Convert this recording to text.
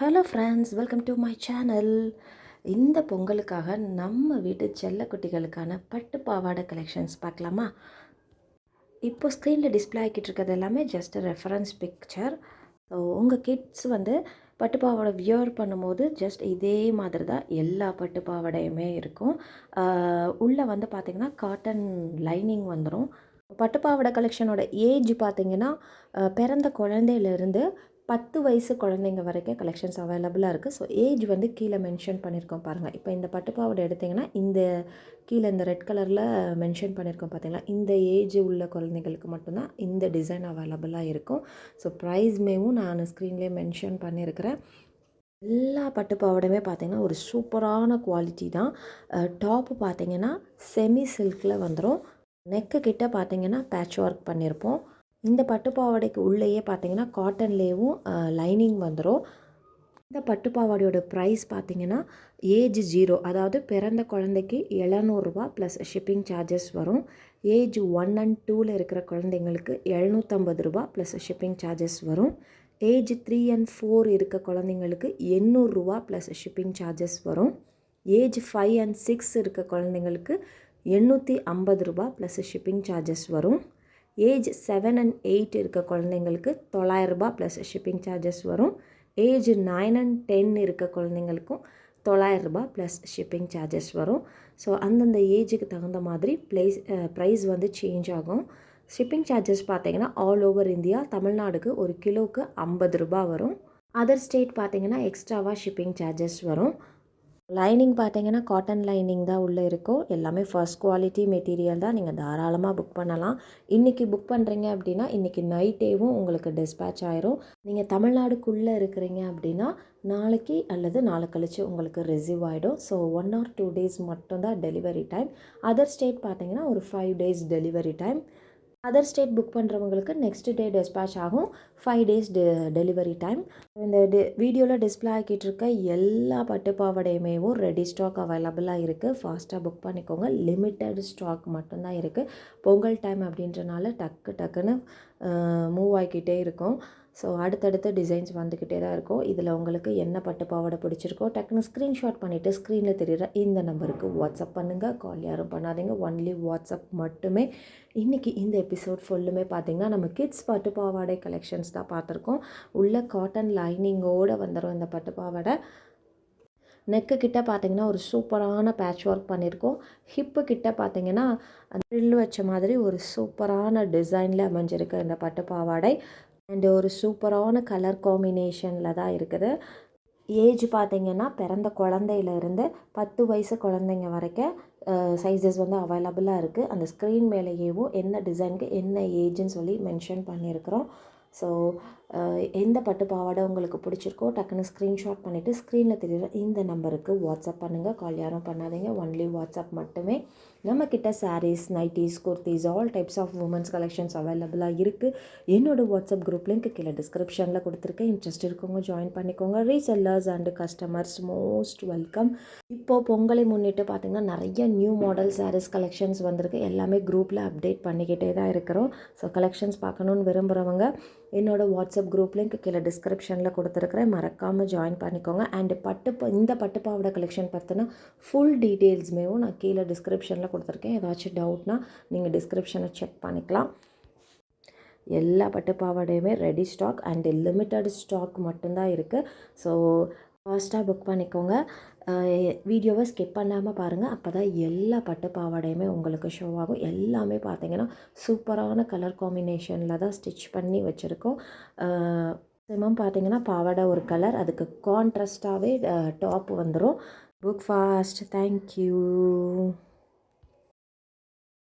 Hello friends, welcome to my channel. இந்த பொங்கலுக்காக நம்ம வீட்டு செல்லக்குட்டிகளுக்கான பட்டு பாவாடை கலெக்ஷன்ஸ் பார்க்கலாமா? இப்போ ஸ்க்ரீனில் டிஸ்பிளே ஆகிட்டு இருக்கிறது எல்லாமே ஜஸ்ட் ரெஃபரன்ஸ் பிக்சர். ஸோ உங்கள் கிட்ஸ் பட்டு பாவாடை வியர் பண்ணும்போது ஜஸ்ட் இதே மாதிரி தான் எல்லா பட்டு பாவாடையுமே இருக்கும். உள்ளே பார்த்திங்கன்னா காட்டன் லைனிங் வந்துடும். பட்டு பாவாடை கலெக்ஷனோட ஏஜ் பார்த்திங்கன்னா பிறந்த குழந்தையிலேருந்து 10 வயசு குழந்தைங்க வரைக்கும் கலெக்ஷன்ஸ் அவைலபிளாக இருக்குது. ஸோ ஏஜ் கீழே மென்ஷன் பண்ணியிருக்கோம் பாருங்கள். இப்போ இந்த பட்டு பாவாடை எடுத்திங்கன்னா இந்த கீழே இந்த ரெட் கலரில் மென்ஷன் பண்ணியிருக்கோம் பார்த்தீங்களா, இந்த ஏஜ் உள்ள குழந்தைங்களுக்கு மட்டும்தான் இந்த டிசைன் அவைலபிளாக இருக்கும். ஸோ ப்ரைஸ்மேவும் நான் ஸ்க்ரீன்லேயே மென்ஷன் பண்ணியிருக்கிறேன். எல்லா பட்டு பாவாடையுமே பார்த்திங்கன்னா ஒரு சூப்பரான குவாலிட்டி தான். டாப்பு பார்த்திங்கன்னா செமி சில்கில் வந்துடும். நெக்கு கிட்ட பார்த்திங்கன்னா பேட்ச் ஒர்க் பண்ணியிருப்போம். இந்த பட்டு பாவாடைக்கு உள்ளேயே பார்த்திங்கன்னா காட்டன்லேயும் லைனிங் வந்துடும். இந்த பட்டு பாவாடையோட ப்ரைஸ் பார்த்திங்கன்னா ஏஜ் 0, அதாவது பிறந்த குழந்தைக்கு 700 ரூபா ப்ளஸ் ஷிப்பிங் சார்ஜஸ் வரும். ஏஜ் 1 and 2ல் இருக்கிற குழந்தைங்களுக்கு 750 ரூபா ப்ளஸ் ஷிப்பிங் சார்ஜஸ் வரும். ஏஜ் 3 and 4 இருக்க குழந்தைங்களுக்கு 800 ரூபா ப்ளஸ் ஷிப்பிங் சார்ஜஸ் வரும். ஏஜ் 5 and 6 இருக்க குழந்தைங்களுக்கு 850 ரூபா ப்ளஸ் ஷிப்பிங் சார்ஜஸ் வரும். ஏஜ் 7 and 8 இருக்க குழந்தைங்களுக்கு 900 ரூபா ப்ளஸ் ஷிப்பிங் சார்ஜஸ் வரும். ஏஜ் 9 and 10 இருக்க குழந்தைங்களுக்கும் 900 ரூபா ப்ளஸ் ஷிப்பிங் சார்ஜஸ் வரும். ஸோ அந்தந்த ஏஜுக்கு தகுந்த மாதிரி ப்ரைஸ் சேஞ்ச் ஆகும். ஷிப்பிங் சார்ஜஸ் பார்த்திங்கன்னா ஆல் ஓவர் இந்தியா, தமிழ்நாடுக்கு ஒரு கிலோவுக்கு 50 ரூபா வரும். அதர் ஸ்டேட் பார்த்திங்கன்னா எக்ஸ்ட்ராவாக ஷிப்பிங் சார்ஜஸ் வரும். லைனிங் பார்த்திங்கன்னா காட்டன் லைனிங் தான் உள்ளே இருக்கும். எல்லாமே ஃபர்ஸ்ட் குவாலிட்டி மெட்டீரியல் தான். நீங்கள் தாராளமாக புக் பண்ணலாம். இன்றைக்கி புக் பண்ணுறீங்க அப்படின்னா இன்றைக்கி நைட்டேவும் உங்களுக்கு டிஸ்பேட்ச் ஆயிரும். நீங்கள் தமிழ்நாடுக்குள்ளே இருக்கிறீங்க அப்படின்னா நாளைக்கு அல்லது நாளை கழிச்சு உங்களுக்கு ரிசீவ் ஆகிடும். ஸோ 1 or 2 days மட்டும்தான் டெலிவரி டைம். அதர் ஸ்டேட் பார்த்திங்கன்னா ஒரு 5 days delivery time. Other state book பண்ணுறவங்களுக்கு நெக்ஸ்ட் டே டிஸ்பேட்ச் ஆகும். 5 days டெலிவரி டைம். இந்த வீடியோவில் டிஸ்பிளே ஆகிட்டு இருக்க எல்லா பட்டு பாவாடையுமேவும் ரெடி ஸ்டாக் அவைலபிளாக இருக்குது. ஃபாஸ்ட்டாக புக் பண்ணிக்கோங்க. லிமிட்டட் ஸ்டாக் மட்டும்தான் இருக்குது. பொங்கல் டைம் அப்படின்றனால டக்குன்னு மூவ் ஆகிக்கிட்டே இருக்கும். ஸோ அடுத்தடுத்த டிசைன்ஸ் வந்துக்கிட்டே தான் இருக்கும். இதில் உங்களுக்கு என்ன பட்டு பாவாடை பிடிச்சிருக்கோ டக்குன்னு ஸ்க்ரீன்ஷாட் பண்ணிவிட்டு ஸ்க்ரீனில் தெரியுற இந்த நம்பருக்கு வாட்ஸ்அப் பண்ணுங்கள். கால் யாரும் பண்ணாதீங்க, ஒன்லி வாட்ஸ்அப் மட்டுமே. இன்றைக்கி இந்த எபிசோட் ஃபுல்லுமே பார்த்திங்கன்னா நம்ம கிட்ஸ் பட்டு பாவாடை கலெக்ஷன்ஸ் தான் பார்த்துருக்கோம். உள்ள காட்டன் லைனிங்கோடு வந்துடும் இந்த பட்டு பாவாடை. நெக்கு கிட்ட பார்த்திங்கன்னா ஒரு சூப்பரான பேட்ச் ஒர்க் பண்ணியிருக்கோம். ஹிப்பு கிட்ட பார்த்திங்கன்னா ட்ரில் வச்ச மாதிரி ஒரு சூப்பரான டிசைனில் அமைஞ்சிருக்கு இந்த பட்டு பாவாடை. அண்டு ஒரு சூப்பரான கலர் காம்பினேஷனில் தான் இருக்குது. ஏஜ் பார்த்திங்கன்னா பிறந்த குழந்தையிலேருந்து 10 வயசு குழந்தைங்க வரைக்கும் சைஸஸ் அவைலபிளாக இருக்குது. அந்த ஸ்க்ரீன் மேலேயேவும் என்ன டிசைனுக்கு என்ன ஏஜ்னு சொல்லி மென்ஷன் பண்ணியிருக்கிறோம். ஸோ எந்த பட்டு பாவாடை உங்களுக்கு பிடிச்சிருக்கோ டக்குன்னு ஸ்க்ரீன்ஷாட் பண்ணிவிட்டு ஸ்க்ரீனில் தெரியுற இந்த நம்பருக்கு வாட்ஸ்அப் பண்ணுங்கள். கால் யாரும் பண்ணாதீங்க, ஒன்லி வாட்ஸ்அப் மட்டுமே. நம்மக்கிட்ட sarees, nighties, kurtis, all types of women's collections அவைலபிளாக இருக்குது. என்னோடய வாட்ஸ்அப் குரூப் லிங்க் கீழே டிஸ்கிரிப்ஷனில் கொடுத்துருக்கேன். இன்ட்ரெஸ்ட் இருக்கவங்க ஜாயின் பண்ணிக்கோங்க. Resellers and customers most welcome. இப்போது பொங்கலை முன்னிட்டு பார்த்திங்கன்னா நிறைய நியூ மாடல் சாரீஸ் கலெக்ஷன்ஸ் வந்திருக்கு. எல்லாமே குரூப்பில் அப்டேட் பண்ணிக்கிட்டே தான் இருக்கிறோம். ஸோ கலெக்ஷன்ஸ் பார்க்கணுன்னு விரும்புகிறவங்க என்னோடய வாட்ஸ்அப் குரூப் லிங்க் கீழே டிஸ்கிரிப்ஷனில் கொடுத்துருக்குறேன். மறக்காமல் ஜாயின் பண்ணிக்கோங்க. அண்டு இந்த பட்டு பாவாடை கலெக்ஷன் பார்த்தினா ஃபுல் டீட்டெயில்ஸுமேவும் நான் கீழே டிஸ்கிரிப்ஷனில் கொடுத்துருக்கேன். ஏதாச்சும் டவுட்னா நீங்கள் டிஸ்கிரிப்ஷனை செக் பண்ணிக்கலாம். எல்லா பட்டு பாவாடையுமே ready stock and limited stock மட்டும்தான் இருக்குது. ஸோ ஃபாஸ்ட்டாக புக் பண்ணிக்கோங்க. வீடியோவை ஸ்கிப் பண்ணாமல் பாருங்கள். அப்போ தான் எல்லா பட்டு பாவாடையுமே உங்களுக்கு ஷோ ஆகும். எல்லாமே பார்த்திங்கன்னா சூப்பரான கலர் காம்பினேஷனில் தான் ஸ்டிச் பண்ணி வச்சுருக்கோம். பார்த்திங்கன்னா பாவாடை ஒரு கலர், அதுக்கு கான்ட்ராஸ்டாகவே டாப் வந்துடும். Book fast. தேங்க்யூ.